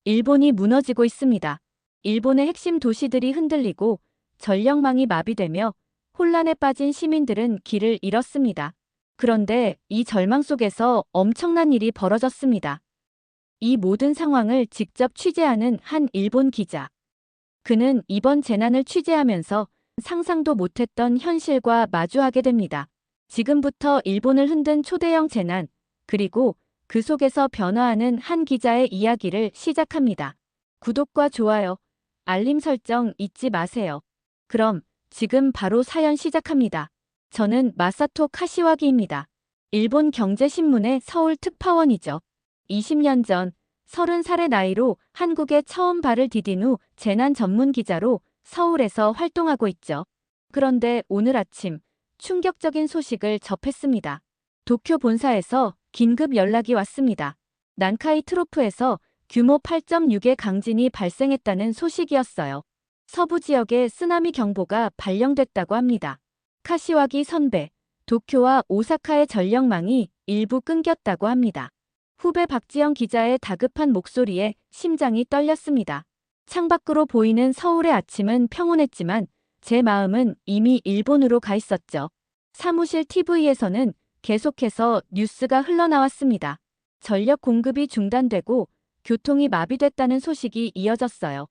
일본이 무너지고 있습니다. 일본의 핵심 도시들이 흔들리고 전력망이 마비되며 혼란에 빠진 시민들은 길을 잃었습니다. 그런데 이 절망 속에서 엄청난 일이 벌어졌습니다. 이 모든 상황을 직접 취재하는 한 일본 기자. 그는 이번 재난을 취재하면서 상상도 못했던 현실과 마주하게 됩니다. 지금부터 일본을 흔든 초대형 재난, 그리고 그 속에서 변화하는 한 기자의 이야기를 시작합니다. 구독과 좋아요, 알림 설정 잊지 마세요. 그럼 지금 바로 사연 시작합니다. 저는 마사토 카시와기입니다. 일본 경제신문의 서울 특파원이죠. 20년 전 30살의 나이로 한국에 처음 발을 디딘 후 재난 전문 기자로 서울에서 활동하고 있죠. 그런데 오늘 아침 충격적인 소식을 접했습니다. 도쿄 본사에서 긴급 연락이 왔습니다. 난카이 트로프에서 규모 8.6의 강진이 발생했다는 소식이었어요. 서부 지역에 쓰나미 경보가 발령됐다고 합니다. 카시와기 선배, 도쿄와 오사카의 전력망이 일부 끊겼다고 합니다. 후배 박지영 기자의 다급한 목소리에 심장이 떨렸습니다. 창밖으로 보이는 서울의 아침은 평온했지만 제 마음은 이미 일본으로 가 있었죠. 사무실 TV에서는 계속해서 뉴스가 흘러나왔습니다. 전력 공급이 중단되고 교통이 마비됐다는 소식이 이어졌어요.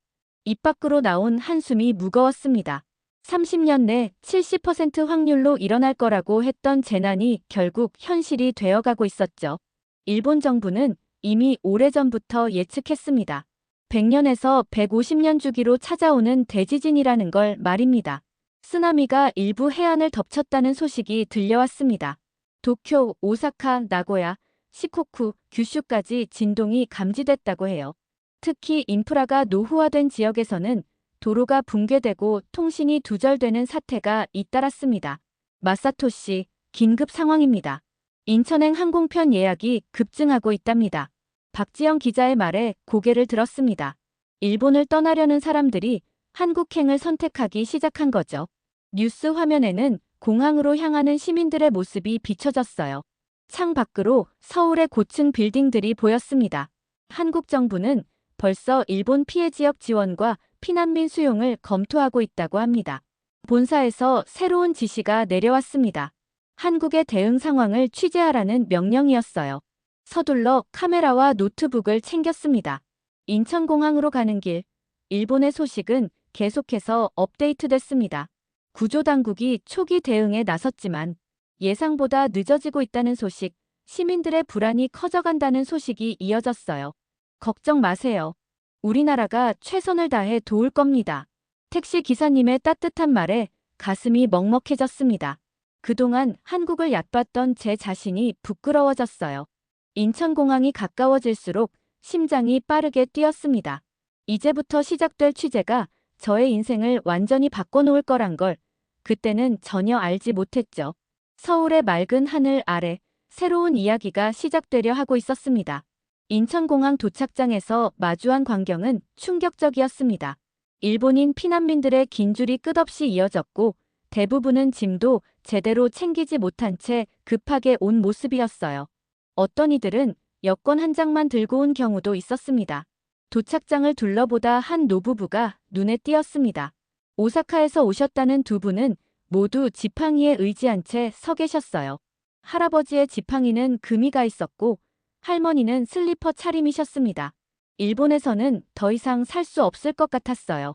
입 밖으로 나온 한숨이 무거웠습니다. 30년 내 70% 확률로 일어날 거라고 했던 재난이 결국 현실이 되어가고 있었죠. 일본 정부는 이미 오래전부터 예측했습니다. 100년에서 150년 주기로 찾아오는 대지진이라는 걸 말입니다. 쓰나미가 일부 해안을 덮쳤다는 소식이 들려왔습니다. 도쿄, 오사카, 나고야, 시코쿠, 규슈까지 진동이 감지됐다고 해요. 특히 인프라가 노후화된 지역에서는 도로가 붕괴되고 통신이 두절되는 사태가 잇따랐습니다. 마사토 씨, 긴급 상황입니다. 인천행 항공편 예약이 급증하고 있답니다. 박지영 기자의 말에 고개를 들었습니다. 일본을 떠나려는 사람들이 한국행을 선택하기 시작한 거죠. 뉴스 화면에는 공항으로 향하는 시민들의 모습이 비춰졌어요. 창 밖으로 서울의 고층 빌딩들이 보였습니다. 한국 정부는 벌써 일본 피해 지역 지원과 피난민 수용을 검토하고 있다고 합니다. 본사에서 새로운 지시가 내려왔습니다. 한국의 대응 상황을 취재하라는 명령이었어요. 서둘러 카메라와 노트북을 챙겼습니다. 인천공항으로 가는 길, 일본의 소식은 계속해서 업데이트됐습니다. 구조당국이 초기 대응에 나섰지만 예상보다 늦어지고 있다는 소식, 시민들의 불안이 커져간다는 소식이 이어졌어요. 걱정 마세요. 우리나라가 최선을 다해 도울 겁니다. 택시 기사님의 따뜻한 말에 가슴이 먹먹해졌습니다. 그동안 한국을 얕봤던 제 자신이 부끄러워졌어요. 인천공항이 가까워질수록 심장이 빠르게 뛰었습니다. 이제부터 시작될 취재가 저의 인생을 완전히 바꿔놓을 거란 걸 그때는 전혀 알지 못했죠. 서울의 맑은 하늘 아래 새로운 이야기가 시작되려 하고 있었습니다. 인천공항 도착장에서 마주한 광경은 충격적이었습니다. 일본인 피난민들의 긴 줄이 끝없이 이어졌고 대부분은 짐도 제대로 챙기지 못한 채 급하게 온 모습이었어요. 어떤 이들은 여권 한 장만 들고 온 경우도 있었습니다. 도착장을 둘러보다 한 노부부가 눈에 띄었습니다. 오사카에서 오셨다는 두 분은 모두 지팡이에 의지한 채 서 계셨어요. 할아버지의 지팡이는 금이가 있었고 할머니는 슬리퍼 차림이셨습니다. 일본에서는 더 이상 살 수 없을 것 같았어요.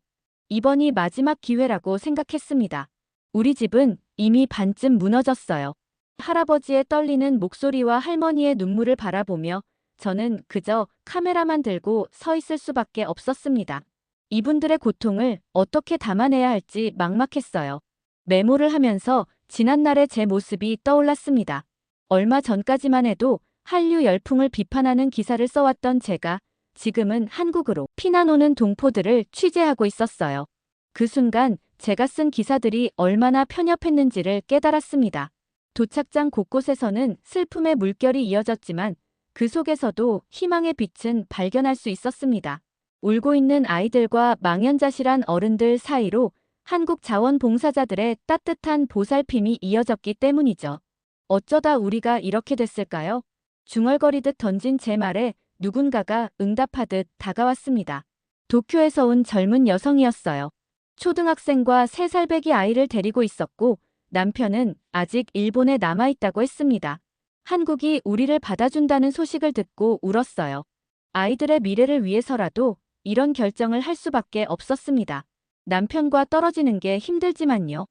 이번이 마지막 기회라고 생각했습니다. 우리 집은 이미 반쯤 무너졌어요. 할아버지의 떨리는 목소리와 할머니의 눈물을 바라보며 저는 그저 카메라만 들고 서 있을 수밖에 없었습니다. 이분들의 고통을 어떻게 담아내야 할지 막막했어요. 메모를 하면서 지난날의 제 모습이 떠올랐습니다. 얼마 전까지만 해도 한류 열풍을 비판하는 기사를 써왔던 제가 지금은 한국으로 피난 오는 동포들을 취재하고 있었어요. 그 순간 제가 쓴 기사들이 얼마나 편협했는지를 깨달았습니다. 도착장 곳곳에서는 슬픔의 물결이 이어졌지만 그 속에서도 희망의 빛은 발견할 수 있었습니다. 울고 있는 아이들과 망연자실한 어른들 사이로 한국 자원봉사자들의 따뜻한 보살핌이 이어졌기 때문이죠. 어쩌다 우리가 이렇게 됐을까요? 중얼거리듯 던진 제 말에 누군가가 응답하듯 다가왔습니다. 도쿄에서 온 젊은 여성이었어요. 초등학생과 3살 배기 아이를 데리고 있었고 남편은 아직 일본에 남아있다고 했습니다. 한국이 우리를 받아준다는 소식을 듣고 울었어요. 아이들의 미래를 위해서라도 이런 결정을 할 수밖에 없었습니다. 남편과 떨어지는 게 힘들지만요.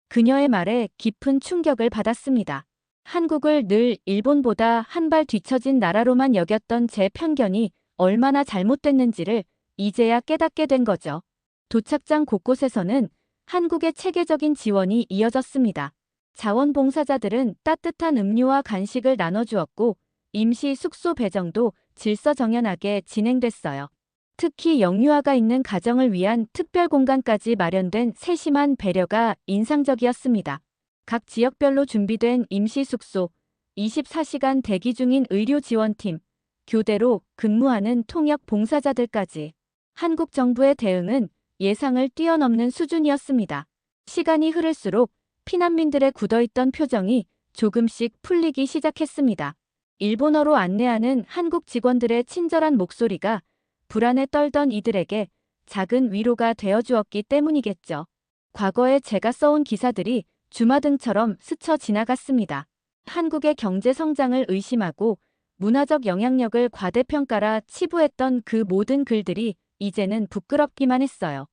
그녀의 말에 깊은 충격을 받았습니다. 한국을 늘 일본보다 한 발 뒤처진 나라로만 여겼던 제 편견이 얼마나 잘못됐는지를 이제야 깨닫게 된 거죠. 도착장 곳곳에서는 한국의 체계적인 지원이 이어졌습니다. 자원봉사자들은 따뜻한 음료와 간식을 나눠주었고 임시 숙소 배정도 질서정연하게 진행됐어요. 특히 영유아가 있는 가정을 위한 특별 공간까지 마련된 세심한 배려가 인상적이었습니다. 각 지역별로 준비된 임시 숙소, 24시간 대기 중인 의료 지원팀, 교대로 근무하는 통역 봉사자들까지 한국 정부의 대응은 예상을 뛰어넘는 수준이었습니다. 시간이 흐를수록 피난민들의 굳어있던 표정이 조금씩 풀리기 시작했습니다. 일본어로 안내하는 한국 직원들의 친절한 목소리가 불안에 떨던 이들에게 작은 위로가 되어주었기 때문이겠죠. 과거에 제가 써온 기사들이 주마등처럼 스쳐 지나갔습니다. 한국의 경제 성장을 의심하고 문화적 영향력을 과대평가라 치부했던 그 모든 글들이 이제는 부끄럽기만 했어요.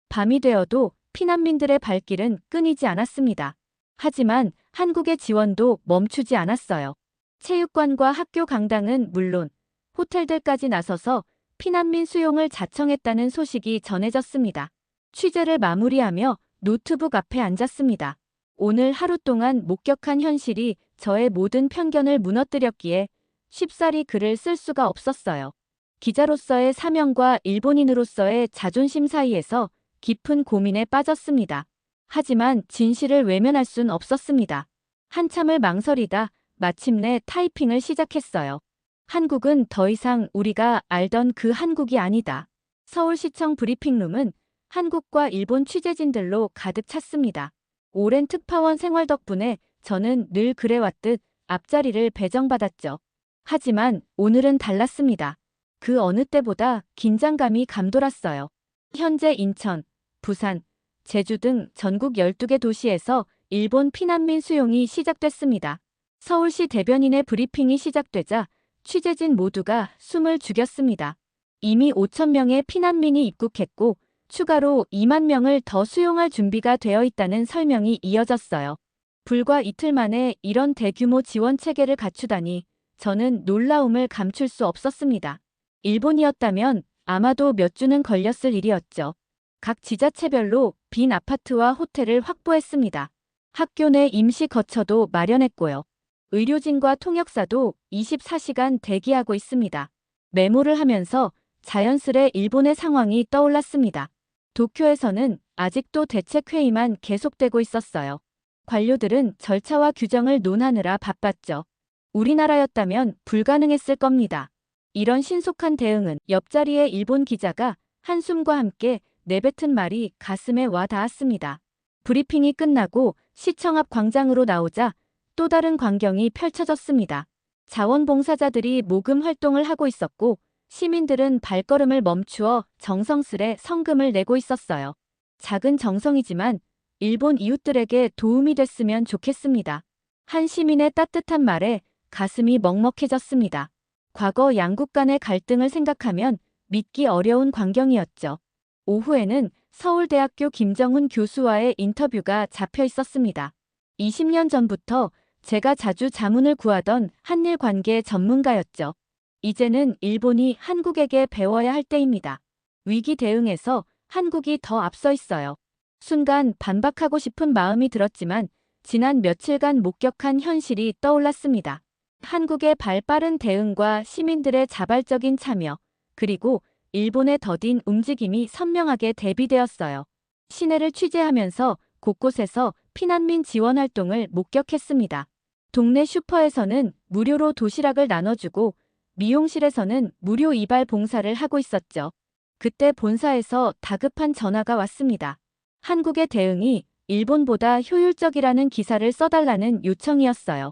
밤이 되어도 피난민들의 발길은 끊이지 않았습니다. 하지만 한국의 지원도 멈추지 않았어요. 체육관과 학교 강당은 물론 호텔들까지 나서서 피난민 수용을 자청했다는 소식이 전해졌습니다. 취재를 마무리하며 노트북 앞에 앉았습니다. 오늘 하루 동안 목격한 현실이 저의 모든 편견을 무너뜨렸기에 쉽사리 글을 쓸 수가 없었어요. 기자로서의 사명과 일본인으로서의 자존심 사이에서 깊은 고민에 빠졌습니다. 하지만 진실을 외면할 순 없었습니다. 한참을 망설이다 마침내 타이핑을 시작했어요. 한국은 더 이상 우리가 알던 그 한국이 아니다. 서울시청 브리핑룸은 한국과 일본 취재진들로 가득 찼습니다. 오랜 특파원 생활 덕분에 저는 늘 그래왔듯 앞자리를 배정받았죠. 하지만 오늘은 달랐습니다. 그 어느 때보다 긴장감이 감돌았어요. 현재 인천, 부산, 제주 등 전국 12개 도시에서 일본 피난민 수용이 시작됐습니다. 서울시 대변인의 브리핑이 시작되자 취재진 모두가 숨을 죽였습니다. 이미 5천 명의 피난민이 입국했고 추가로 2만 명을 더 수용할 준비가 되어 있다는 설명이 이어졌어요. 불과 이틀 만에 이런 대규모 지원 체계를 갖추다니 저는 놀라움을 감출 수 없었습니다. 일본이었다면 아마도 몇 주는 걸렸을 일이었죠. 각 지자체별로 빈 아파트와 호텔을 확보했습니다. 학교 내 임시 거처도 마련했고요. 의료진과 통역사도 24시간 대기하고 있습니다. 메모를 하면서 자연스레 일본의 상황이 떠올랐습니다. 도쿄에서는 아직도 대책회의만 계속되고 있었어요. 관료들은 절차와 규정을 논하느라 바빴죠. 우리나라였다면 불가능했을 겁니다. 이런 신속한 대응은 옆자리의 일본 기자가 한숨과 함께 내뱉은 말이 가슴에 와 닿았습니다. 브리핑이 끝나고 시청 앞 광장으로 나오자 또 다른 광경이 펼쳐졌습니다. 자원봉사자들이 모금 활동을 하고 있었고 시민들은 발걸음을 멈추어 정성스레 성금을 내고 있었어요. 작은 정성이지만 일본 이웃들에게 도움이 됐으면 좋겠습니다. 한 시민의 따뜻한 말에 가슴이 먹먹해졌습니다. 과거 양국 간의 갈등을 생각하면 믿기 어려운 광경이었죠. 오후에는 서울대학교 김정훈 교수와의 인터뷰가 잡혀 있었습니다. 20년 전부터 제가 자주 자문을 구하던 한일 관계 전문가였죠. 이제는 일본이 한국에게 배워야 할 때입니다. 위기 대응에서 한국이 더 앞서 있어요. 순간 반박하고 싶은 마음이 들었지만 지난 며칠간 목격한 현실이 떠올랐습니다. 한국의 발빠른 대응과 시민들의 자발적인 참여, 그리고 일본의 더딘 움직임이 선명하게 대비되었어요. 시내를 취재하면서 곳곳에서 피난민 지원 활동을 목격했습니다. 동네 슈퍼에서는 무료로 도시락을 나눠주고 미용실에서는 무료 이발 봉사를 하고 있었죠. 그때 본사에서 다급한 전화가 왔습니다. 한국의 대응이 일본보다 효율적이라는 기사를 써달라는 요청이었어요.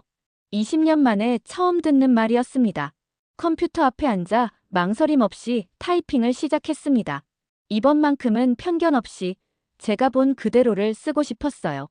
20년 만에 처음 듣는 말이었습니다. 컴퓨터 앞에 앉아 망설임 없이 타이핑을 시작했습니다. 이번만큼은 편견 없이 제가 본 그대로를 쓰고 싶었어요.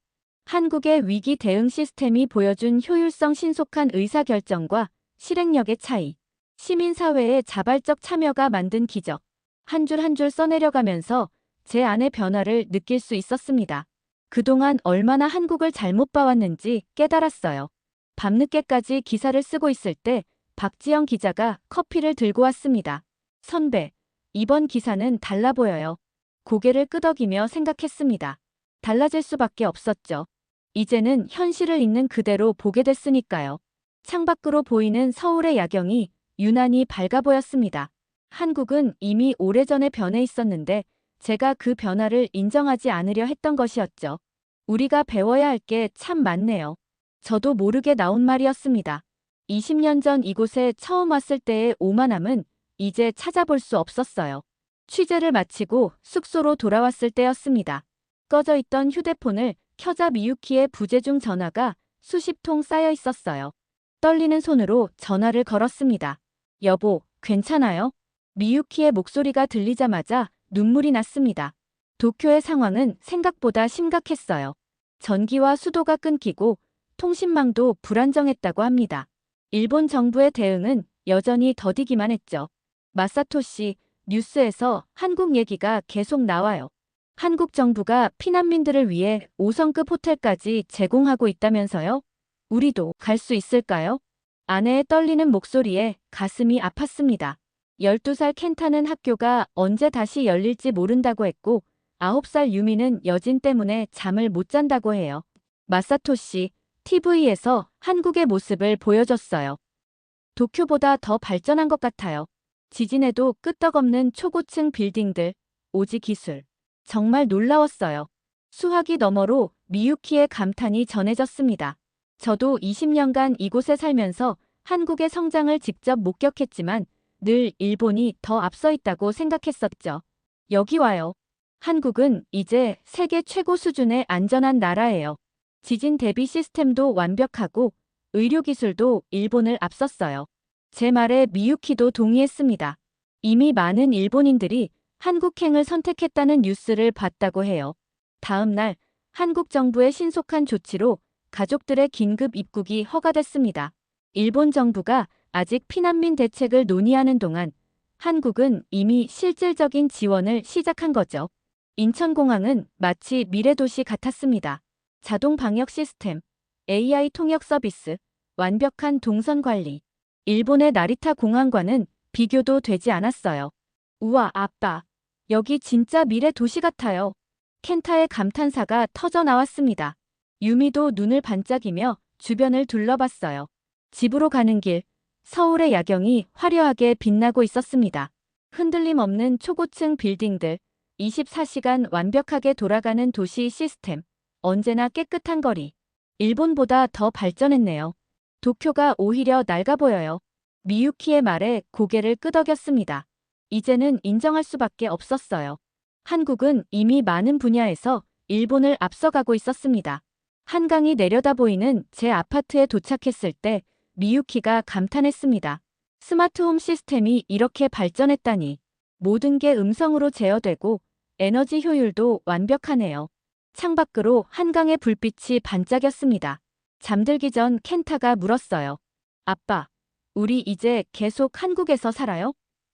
한국의 위기 대응 시스템이 보여준 효율성 신속한 의사결정과 실행력의 차이. 시민사회의 자발적 참여가 만든 기적. 한 줄 한 줄 써내려가면서 제 안의 변화를 느낄 수 있었습니다. 그동안 얼마나 한국을 잘못 봐왔는지 깨달았어요. 밤늦게까지 기사를 쓰고 있을 때 박지영 기자가 커피를 들고 왔습니다. 선배, 이번 기사는 달라 보여요. 고개를 끄덕이며 생각했습니다. 달라질 수밖에 없었죠. 이제는 현실을 있는 그대로 보게 됐으니까요. 창밖으로 보이는 서울의 야경이 유난히 밝아 보였습니다. 한국은 이미 오래전에 변해 있었는데 제가 그 변화를 인정하지 않으려 했던 것이었죠. 우리가 배워야 할 게 참 많네요. 저도 모르게 나온 말이었습니다. 20년 전 이곳에 처음 왔을 때의 오만함은 이제 찾아볼 수 없었어요. 취재를 마치고 숙소로 돌아왔을 때였습니다. 꺼져 있던 휴대폰을 켜자 미유키의 부재중 전화가 수십 통 쌓여 있었어요. 떨리는 손으로 전화를 걸었습니다. 여보, 괜찮아요? 미유키의 목소리가 들리자마자 눈물이 났습니다. 도쿄의 상황은 생각보다 심각했어요. 전기와 수도가 끊기고 통신망도 불안정했다고 합니다. 일본 정부의 대응은 여전히 더디기만 했죠. 마사토 씨, 뉴스에서 한국 얘기가 계속 나와요. 한국 정부가 피난민들을 위해 5성급 호텔까지 제공하고 있다면서요? 우리도 갈 수 있을까요? 아내의 떨리는 목소리에 가슴이 아팠습니다. 12살 켄타는 학교가 언제 다시 열릴지 모른다고 했고 9살 유미는 여진 때문에 잠을 못 잔다고 해요. 마사토 씨, TV에서 한국의 모습을 보여줬어요. 도쿄보다 더 발전한 것 같아요. 지진에도 끄떡없는 초고층 빌딩들, 오지 기술. 정말 놀라웠어요. 수화기 너머로 미유키의 감탄이 전해졌습니다. 저도 20년간 이곳에 살면서 한국의 성장을 직접 목격했지만 늘 일본이 더 앞서 있다고 생각했었죠. 여기 와요. 한국은 이제 세계 최고 수준의 안전한 나라예요. 지진 대비 시스템도 완벽하고 의료기술도 일본을 앞섰어요. 제 말에 미유키도 동의했습니다. 이미 많은 일본인들이 한국행을 선택했다는 뉴스를 봤다고 해요. 다음 날 한국 정부의 신속한 조치로 가족들의 긴급 입국이 허가됐습니다. 일본 정부가 아직 피난민 대책을 논의하는 동안 한국은 이미 실질적인 지원을 시작한 거죠. 인천공항은 마치 미래도시 같았습니다. 자동 방역 시스템, AI 통역 서비스, 완벽한 동선 관리. 일본의 나리타 공항과는 비교도 되지 않았어요. 우와, 아빠. 여기 진짜 미래 도시 같아요. 켄타의 감탄사가 터져 나왔습니다. 유미도 눈을 반짝이며 주변을 둘러봤어요. 집으로 가는 길, 서울의 야경이 화려하게 빛나고 있었습니다. 흔들림 없는 초고층 빌딩들, 24시간 완벽하게 돌아가는 도시 시스템, 언제나 깨끗한 거리. 일본보다 더 발전했네요. 도쿄가 오히려 낡아 보여요. 미유키의 말에 고개를 끄덕였습니다. 이제는 인정할 수밖에 없었어요. 한국은 이미 많은 분야에서 일본을 앞서가고 있었습니다. 한강이 내려다 보이는 제 아파트에 도착했을 때 미유키가 감탄했습니다. 스마트홈 시스템이 이렇게 발전했다니. 모든 게 음성으로 제어되고 에너지 효율도 완벽하네요. 창밖으로 한강의 불빛이 반짝였습니다. 잠들기 전 켄타가 물었어요. 아빠, 우리 이제 계속 한국에서 살아요?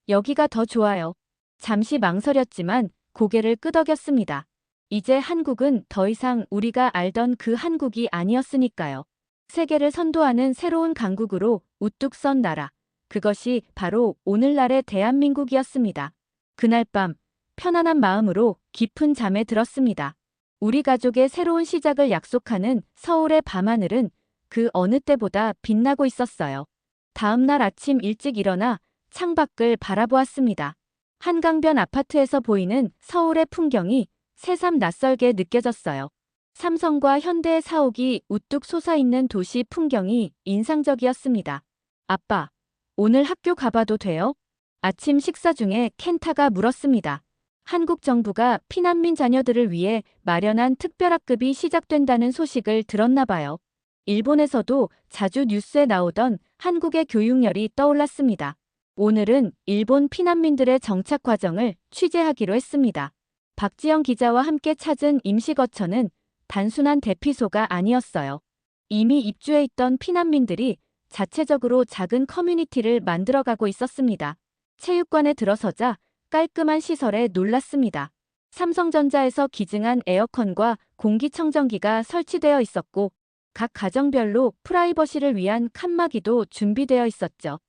여기가 더 좋아요. 잠시 망설였지만 고개를 끄덕였습니다. 이제 한국은 더 이상 우리가 알던 그 한국이 아니었으니까요. 세계를 선도하는 새로운 강국으로 우뚝 선 나라. 그것이 바로 오늘날의 대한민국이었습니다. 그날 밤 편안한 마음으로 깊은 잠에 들었습니다. 우리 가족의 새로운 시작을 약속하는 서울의 밤하늘은 그 어느 때보다 빛나고 있었어요. 다음 날 아침 일찍 일어나 창밖을 바라보았습니다. 한강변 아파트에서 보이는 서울의 풍경이 새삼 낯설게 느껴졌어요. 삼성과 현대의 사옥이 우뚝 솟아있는 도시 풍경이 인상적이었습니다. 아빠, 오늘 학교 가봐도 돼요? 아침 식사 중에 켄타가 물었습니다. 한국 정부가 피난민 자녀들을 위해 마련한 특별학급이 시작된다는 소식을 들었나 봐요. 일본에서도 자주 뉴스에 나오던 한국의 교육열이 떠올랐습니다. 오늘은 일본 피난민들의 정착 과정을 취재하기로 했습니다. 박지영 기자와 함께 찾은 임시거처는 단순한 대피소가 아니었어요. 이미 입주해 있던 피난민들이 자체적으로 작은 커뮤니티를 만들어가고 있었습니다. 체육관에 들어서자 깔끔한 시설에 놀랐습니다. 삼성전자에서 기증한 에어컨과 공기청정기가 설치되어 있었고 각 가정별로 프라이버시를 위한 칸막이도 준비되어 있었죠.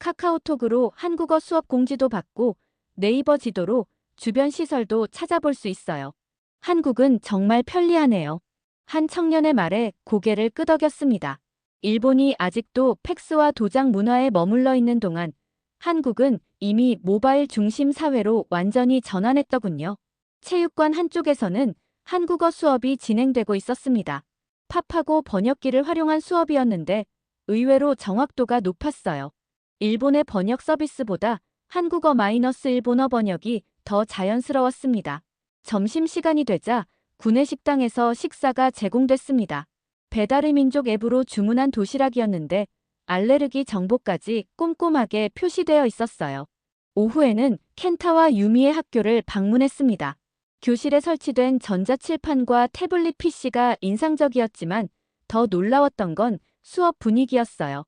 카카오톡으로 한국어 수업 공지도 받고 네이버 지도로 주변 시설도 찾아볼 수 있어요. 한국은 정말 편리하네요. 한 청년의 말에 고개를 끄덕였습니다. 일본이 아직도 팩스와 도장 문화에 머물러 있는 동안 한국은 이미 모바일 중심 사회로 완전히 전환했더군요. 체육관 한쪽에서는 한국어 수업이 진행되고 있었습니다. 팝하고 번역기를 활용한 수업이었는데 의외로 정확도가 높았어요. 일본의 번역 서비스보다 한국어 일본어 번역이 더 자연스러웠습니다. 점심시간이 되자 구내식당에서 식사가 제공됐습니다. 배달의 민족 앱으로 주문한 도시락이었는데 알레르기 정보까지 꼼꼼하게 표시되어 있었어요. 오후에는 켄타와 유미의 학교를 방문했습니다. 교실에 설치된 전자칠판과 태블릿 PC가 인상적이었지만 더 놀라웠던 건 수업 분위기였어요.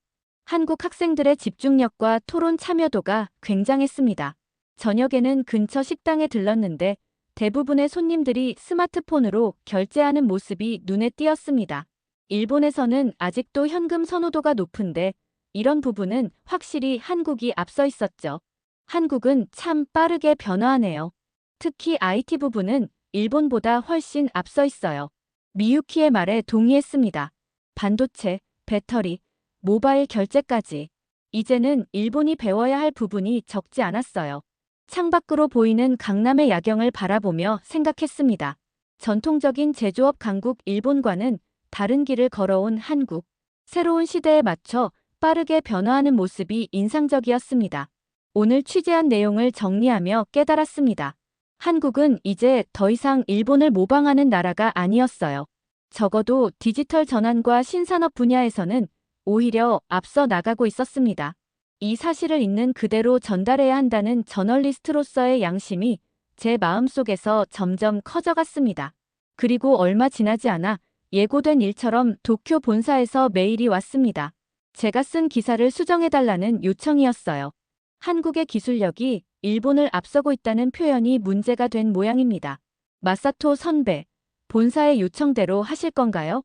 한국 학생들의 집중력과 토론 참여도가 굉장했습니다. 저녁에는 근처 식당에 들렀는데 대부분의 손님들이 스마트폰으로 결제하는 모습이 눈에 띄었습니다. 일본에서는 아직도 현금 선호도가 높은데 이런 부분은 확실히 한국이 앞서 있었죠. 한국은 참 빠르게 변화하네요. 특히 IT 부분은 일본보다 훨씬 앞서 있어요. 미유키의 말에 동의했습니다. 반도체, 배터리, 모바일 결제까지. 이제는 일본이 배워야 할 부분이 적지 않았어요. 창밖으로 보이는 강남의 야경을 바라보며 생각했습니다. 전통적인 제조업 강국 일본과는 다른 길을 걸어온 한국. 새로운 시대에 맞춰 빠르게 변화하는 모습이 인상적이었습니다. 오늘 취재한 내용을 정리하며 깨달았습니다. 한국은 이제 더 이상 일본을 모방하는 나라가 아니었어요. 적어도 디지털 전환과 신산업 분야에서는 오히려 앞서 나가고 있었습니다. 이 사실을 있는 그대로 전달해야 한다는 저널리스트로서의 양심이 제 마음속에서 점점 커져갔습니다. 그리고 얼마 지나지 않아 예고된 일처럼 도쿄 본사에서 메일이 왔습니다. 제가 쓴 기사를 수정해달라는 요청이었어요. 한국의 기술력이 일본을 앞서고 있다는 표현이 문제가 된 모양입니다. 마사토 선배, 본사의 요청대로 하실 건가요?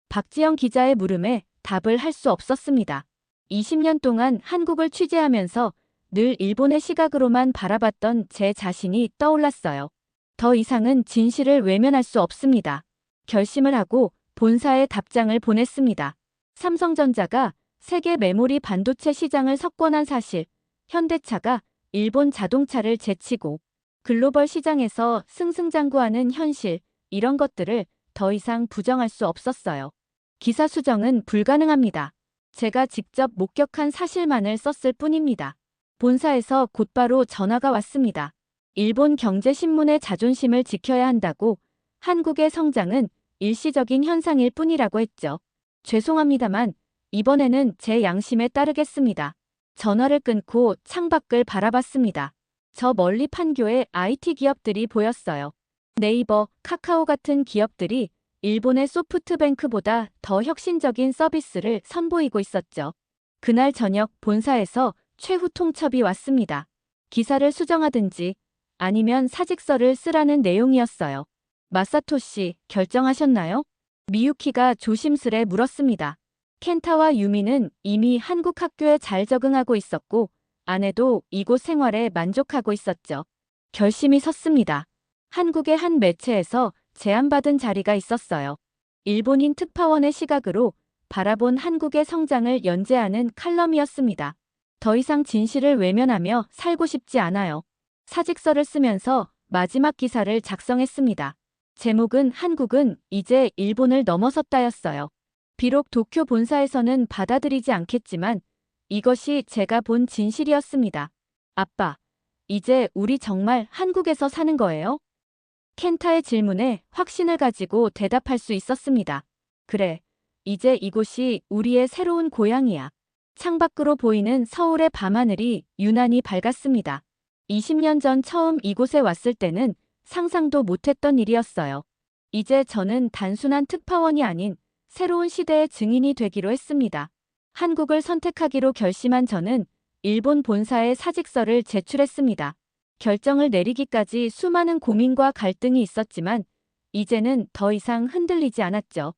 박지영 기자의 물음에 답을 할 수 없었습니다. 20년 동안 한국을 취재하면서 늘 일본의 시각으로만 바라봤던 제 자신이 떠올랐어요. 더 이상은 진실을 외면할 수 없습니다. 결심을 하고 본사에 답장을 보냈습니다. 삼성전자가 세계 메모리 반도체 시장을 석권한 사실, 현대차가 일본 자동차를 제치고 글로벌 시장에서 승승장구하는 현실, 이런 것들을 더 이상 부정할 수 없었어요. 기사 수정은 불가능합니다. 제가 직접 목격한 사실만을 썼을 뿐입니다. 본사에서 곧바로 전화가 왔습니다. 일본 경제신문의 자존심을 지켜야 한다고 한국의 성장은 일시적인 현상일 뿐이라고 했죠. 죄송합니다만 이번에는 제 양심에 따르겠습니다. 전화를 끊고 창밖을 바라봤습니다. 저 멀리 판교에 IT 기업들이 보였어요. 네이버, 카카오 같은 기업들이 일본의 소프트뱅크보다 더 혁신적인 서비스를 선보이고 있었죠. 그날 저녁 본사에서 최후 통첩이 왔습니다. 기사를 수정하든지 아니면 사직서를 쓰라는 내용이었어요. 마사토 씨, 결정하셨나요? 미유키가 조심스레 물었습니다. 켄타와 유미는 이미 한국 학교에 잘 적응하고 있었고 아내도 이곳 생활에 만족하고 있었죠. 결심이 섰습니다. 한국의 한 매체에서 제안받은 자리가 있었어요. 일본인 특파원의 시각으로 바라본 한국의 성장을 연재하는 칼럼이었습니다. 더 이상 진실을 외면하며 살고 싶지 않아요. 사직서를 쓰면서 마지막 기사를 작성했습니다. 제목은 한국은 이제 일본을 넘어섰다였어요. 비록 도쿄 본사에서는 받아들이지 않겠지만 이것이 제가 본 진실이었습니다. 아빠, 이제 우리 정말 한국에서 사는 거예요? 켄타의 질문에 확신을 가지고 대답할 수 있었습니다. 그래, 이제 이곳이 우리의 새로운 고향이야. 창밖으로 보이는 서울의 밤하늘이 유난히 밝았습니다. 20년 전 처음 이곳에 왔을 때는 상상도 못했던 일이었어요. 이제 저는 단순한 특파원이 아닌 새로운 시대의 증인이 되기로 했습니다. 한국을 선택하기로 결심한 저는 일본 본사에 사직서를 제출했습니다. 결정을 내리기까지 수많은 고민과 갈등이 있었지만 이제는 더 이상 흔들리지 않았죠.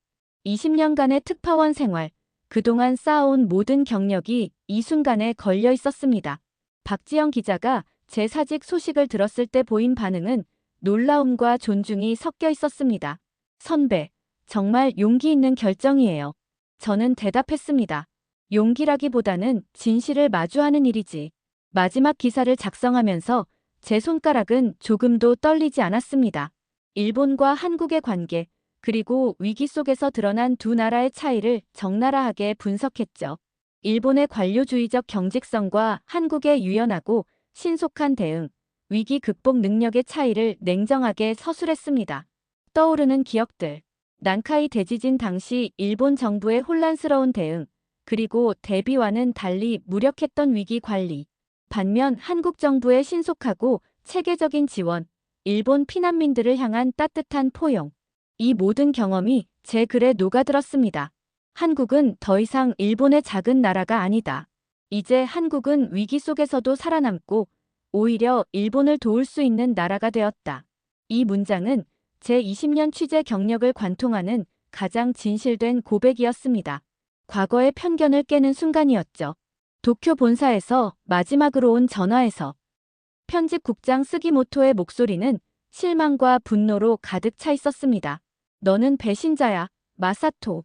20년간의 특파원 생활, 그동안 쌓아온 모든 경력이 이 순간에 걸려 있었습니다. 박지영 기자가 제 사직 소식을 들었을 때 보인 반응은 놀라움과 존중이 섞여 있었습니다. 선배, 정말 용기 있는 결정이에요. 저는 대답했습니다. 용기라기보다는 진실을 마주하는 일이지. 마지막 기사를 작성하면서 제 손가락은 조금도 떨리지 않았습니다. 일본과 한국의 관계, 그리고 위기 속에서 드러난 두 나라의 차이를 적나라하게 분석했죠. 일본의 관료주의적 경직성과 한국의 유연하고 신속한 대응, 위기 극복 능력의 차이를 냉정하게 서술했습니다. 떠오르는 기억들. 난카이 대지진 당시 일본 정부의 혼란스러운 대응, 그리고 대비와는 달리 무력했던 위기 관리. 반면 한국 정부의 신속하고 체계적인 지원, 일본 피난민들을 향한 따뜻한 포용. 이 모든 경험이 제 글에 녹아들었습니다. 한국은 더 이상 일본의 작은 나라가 아니다. 이제 한국은 위기 속에서도 살아남고 오히려 일본을 도울 수 있는 나라가 되었다. 이 문장은 제 20년 취재 경력을 관통하는 가장 진실된 고백이었습니다. 과거의 편견을 깨는 순간이었죠. 도쿄 본사에서 마지막으로 온 전화에서 편집국장 스기모토의 목소리는 실망과 분노로 가득 차 있었습니다. 너는 배신자야, 마사토.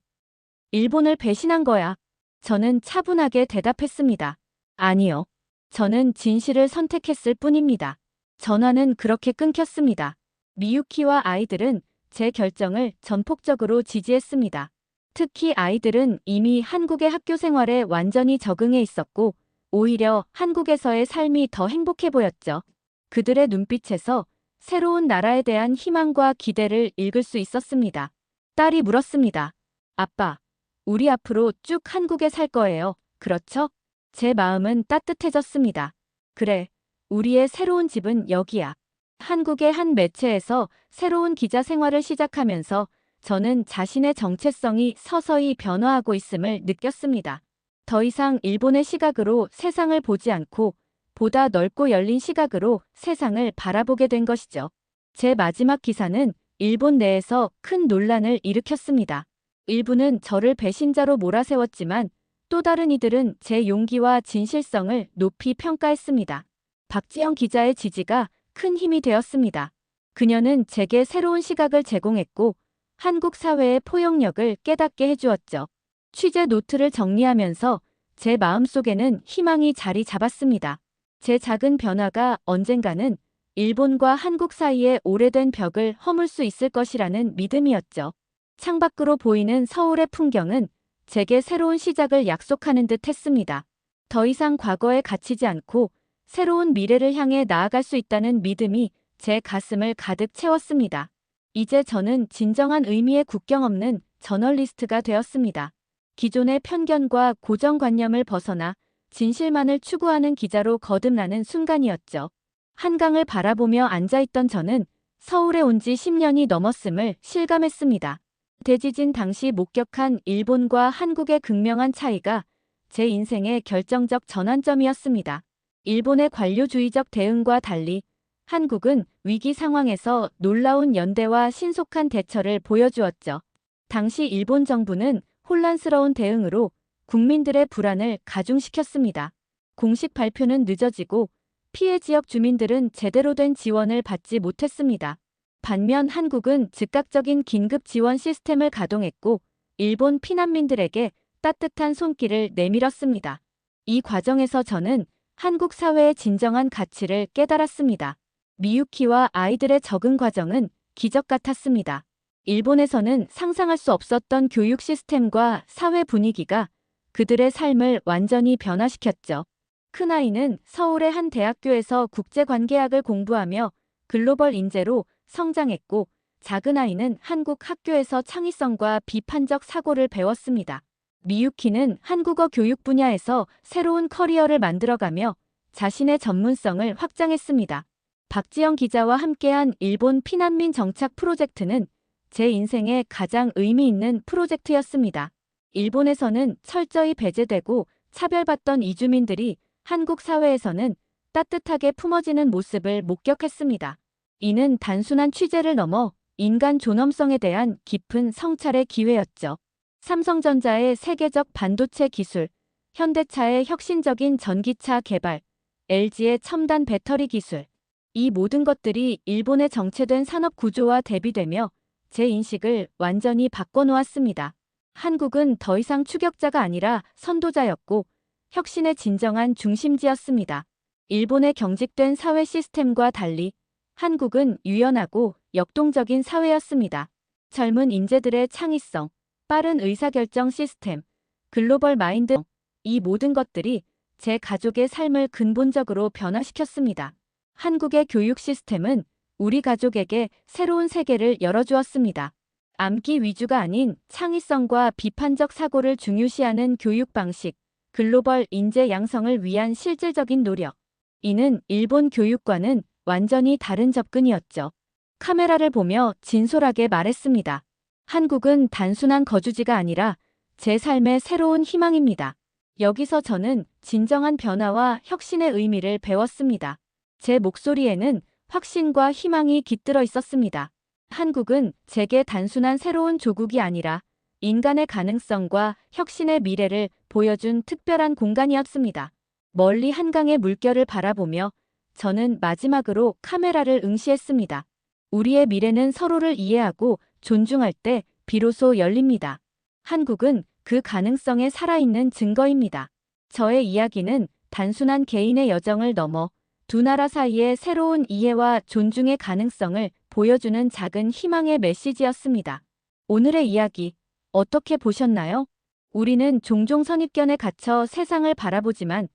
일본을 배신한 거야. 저는 차분하게 대답했습니다. 아니요. 저는 진실을 선택했을 뿐입니다. 전화는 그렇게 끊겼습니다. 미유키와 아이들은 제 결정을 전폭적으로 지지했습니다. 특히 아이들은 이미 한국의 학교 생활에 완전히 적응해 있었고 오히려 한국에서의 삶이 더 행복해 보였죠. 그들의 눈빛에서 새로운 나라에 대한 희망과 기대를 읽을 수 있었습니다. 딸이 물었습니다. 아빠, 우리 앞으로 쭉 한국에 살 거예요. 그렇죠? 제 마음은 따뜻해졌습니다. 그래, 우리의 새로운 집은 여기야. 한국의 한 매체에서 새로운 기자 생활을 시작하면서 저는 자신의 정체성이 서서히 변화하고 있음을 느꼈습니다. 더 이상 일본의 시각으로 세상을 보지 않고 보다 넓고 열린 시각으로 세상을 바라보게 된 것이죠. 제 마지막 기사는 일본 내에서 큰 논란을 일으켰습니다. 일부는 저를 배신자로 몰아세웠지만 또 다른 이들은 제 용기와 진실성을 높이 평가했습니다. 박지영 기자의 지지가 큰 힘이 되었습니다. 그녀는 제게 새로운 시각을 제공했고 한국 사회의 포용력을 깨닫게 해주었죠. 취재 노트를 정리하면서 제 마음속에는 희망이 자리 잡았습니다. 제 작은 변화가 언젠가는 일본과 한국 사이의 오래된 벽을 허물 수 있을 것이라는 믿음이었죠. 창밖으로 보이는 서울의 풍경은 제게 새로운 시작을 약속하는 듯 했습니다. 더 이상 과거에 갇히지 않고 새로운 미래를 향해 나아갈 수 있다는 믿음이 제 가슴을 가득 채웠습니다. 이제 저는 진정한 의미의 국경 없는 저널리스트가 되었습니다. 기존의 편견과 고정관념을 벗어나 진실만을 추구하는 기자로 거듭나는 순간이었죠. 한강을 바라보며 앉아있던 저는 서울에 온 지 10년이 넘었음을 실감했습니다. 대지진 당시 목격한 일본과 한국의 극명한 차이가 제 인생의 결정적 전환점이었습니다. 일본의 관료주의적 대응과 달리 한국은 위기 상황에서 놀라운 연대와 신속한 대처를 보여주었죠. 당시 일본 정부는 혼란스러운 대응으로 국민들의 불안을 가중시켰습니다. 공식 발표는 늦어지고 피해 지역 주민들은 제대로 된 지원을 받지 못했습니다. 반면 한국은 즉각적인 긴급 지원 시스템을 가동했고 일본 피난민들에게 따뜻한 손길을 내밀었습니다. 이 과정에서 저는 한국 사회의 진정한 가치를 깨달았습니다. 미유키와 아이들의 적응 과정은 기적 같았습니다. 일본에서는 상상할 수 없었던 교육 시스템과 사회 분위기가 그들의 삶을 완전히 변화시켰죠. 큰아이는 서울의 한 대학교에서 국제관계학을 공부하며 글로벌 인재로 성장했고 작은아이는 한국 학교에서 창의성과 비판적 사고를 배웠습니다. 미유키는 한국어 교육 분야에서 새로운 커리어를 만들어가며 자신의 전문성을 확장했습니다. 박지영 기자와 함께한 일본 피난민 정착 프로젝트는 제 인생에 가장 의미 있는 프로젝트였습니다. 일본에서는 철저히 배제되고 차별받던 이주민들이 한국 사회에서는 따뜻하게 품어지는 모습을 목격했습니다. 이는 단순한 취재를 넘어 인간 존엄성에 대한 깊은 성찰의 기회였죠. 삼성전자의 세계적 반도체 기술, 현대차의 혁신적인 전기차 개발, LG의 첨단 배터리 기술. 이 모든 것들이 일본의 정체된 산업 구조와 대비되며 제 인식을 완전히 바꿔놓았습니다. 한국은 더 이상 추격자가 아니라 선도자였고 혁신의 진정한 중심지였습니다. 일본의 경직된 사회 시스템과 달리 한국은 유연하고 역동적인 사회였습니다. 젊은 인재들의 창의성, 빠른 의사결정 시스템, 글로벌 마인드, 이 모든 것들이 제 가족의 삶을 근본적으로 변화시켰습니다. 한국의 교육 시스템은 우리 가족에게 새로운 세계를 열어주었습니다. 암기 위주가 아닌 창의성과 비판적 사고를 중요시하는 교육 방식, 글로벌 인재 양성을 위한 실질적인 노력. 이는 일본 교육과는 완전히 다른 접근이었죠. 카메라를 보며 진솔하게 말했습니다. 한국은 단순한 거주지가 아니라 제 삶의 새로운 희망입니다. 여기서 저는 진정한 변화와 혁신의 의미를 배웠습니다. 제 목소리에는 확신과 희망이 깃들어 있었습니다. 한국은 제게 단순한 새로운 조국이 아니라 인간의 가능성과 혁신의 미래를 보여준 특별한 공간이었습니다. 멀리 한강의 물결을 바라보며 저는 마지막으로 카메라를 응시했습니다. 우리의 미래는 서로를 이해하고 존중할 때 비로소 열립니다. 한국은 그 가능성에 살아있는 증거입니다. 저의 이야기는 단순한 개인의 여정을 넘어 두 나라 사이의 새로운 이해와 존중의 가능성을 보여주는 작은 희망의 메시지였습니다. 오늘의 이야기 어떻게 보셨나요? 우리는 종종 선입견에 갇혀 세상을 바라보지만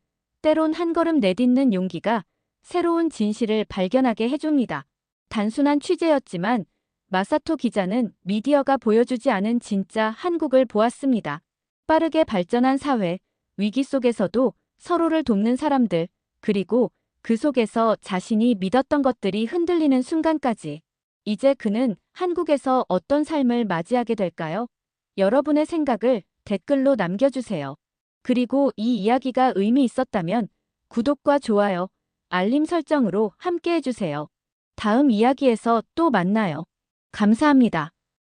때론 한 걸음 내딛는 용기가 새로운 진실을 발견하게 해줍니다. 단순한 취재였지만 마사토 기자는 미디어가 보여주지 않은 진짜 한국을 보았습니다. 빠르게 발전한 사회, 위기 속에서도 서로를 돕는 사람들, 그리고 그 속에서 자신이 믿었던 것들이 흔들리는 순간까지. 이제 그는 한국에서 어떤 삶을 맞이하게 될까요? 여러분의 생각을 댓글로 남겨주세요. 그리고 이 이야기가 의미 있었다면 구독과 좋아요, 알림 설정으로 함께 해주세요. 다음 이야기에서 또 만나요. 감사합니다.